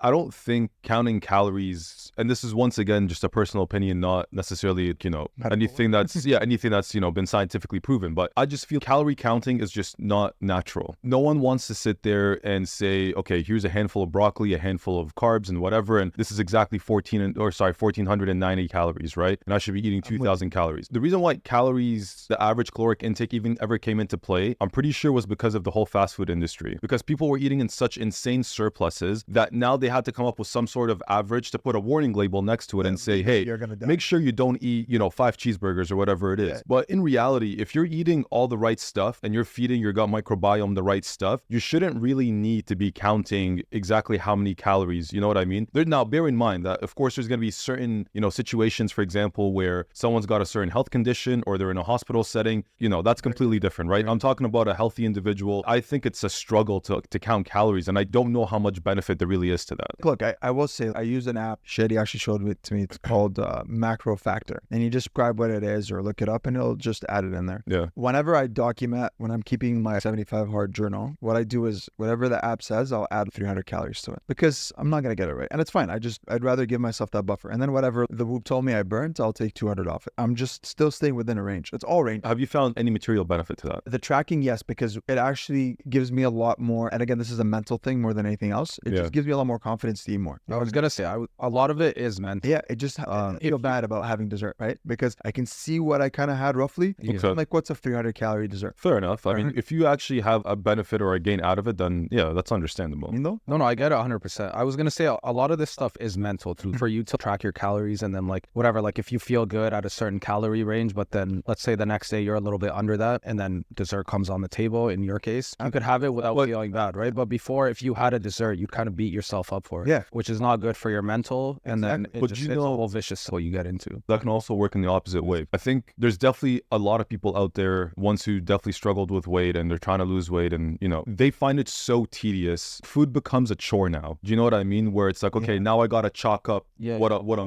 I don't think counting calories, and this is once again just a personal opinion, not necessarily, anything that's, anything that's, been scientifically proven. But I just feel calorie counting is just not natural. No one wants to sit there and say, okay, here's a handful of broccoli, a handful of carbs and whatever, and this is exactly 1,490 calories, right? And I should be eating 2,000 calories. The reason why calories, the average caloric intake even ever came into play, I'm pretty sure was because of the whole fast food industry. Because people were eating in such insane surpluses that now they had to come up with some sort of average to put a warning label next to it and say, hey, make sure you don't eat, 5 cheeseburgers or whatever it is. Yeah. But in reality, if you're eating all the right stuff and you're feeding your gut microbiome the right stuff, you shouldn't really need to be counting exactly how many calories, you know what I mean? Now, bear in mind that, of course, there's going to be certain, situations, for example, where someone's got a certain health condition or they're in a hospital setting, that's completely different, right? I'm talking about a healthy individual. I think it's a struggle to count calories, and I don't know how much benefit there really is to that. Look, I will say I use an app. Shady actually showed it to me. It's called Macro Factor. And you describe what it is or look it up and it'll just add it in there. Yeah. Whenever I document, when I'm keeping my 75 hard journal, what I do is whatever the app says, I'll add 300 calories to it because I'm not going to get it right. And it's fine. I'd rather give myself that buffer. And then whatever the Whoop told me I burnt, I'll take 200 off it. I'm just still staying within a range. It's all range. Have you found any material benefit to that? The tracking, yes, because it actually gives me a lot more. And again, this is a mental thing more than anything else. It just gives me a lot more confidence to eat more. I was going to say, a lot of it is mental. Yeah, it just I feel bad about having dessert, right? Because I can see what I kind of had roughly. Okay. I'm like, what's a 300 calorie dessert? Fair enough. I mean, if you actually have a benefit or a gain out of it, then yeah, that's understandable. You know? No, I get it 100%. I was going to say a lot of this stuff is mental too, for you to track your calories and then like whatever, like if you feel good at a certain calorie range, but then let's say the next day you're a little bit under that and then dessert comes on the table in your case, you could have it without feeling bad, right? But before, if you had a dessert, you kind of beat yourself up for it, which is not good for your mental. And then it's a whole vicious cycle you get into. That can also work in the opposite way. I think there's definitely a lot of people out there, ones who definitely struggled with weight and they're trying to lose weight and, they find it so tedious. Food becomes a chore now. Do you know what I mean? Where it's like, okay, now I got to chalk up what I'm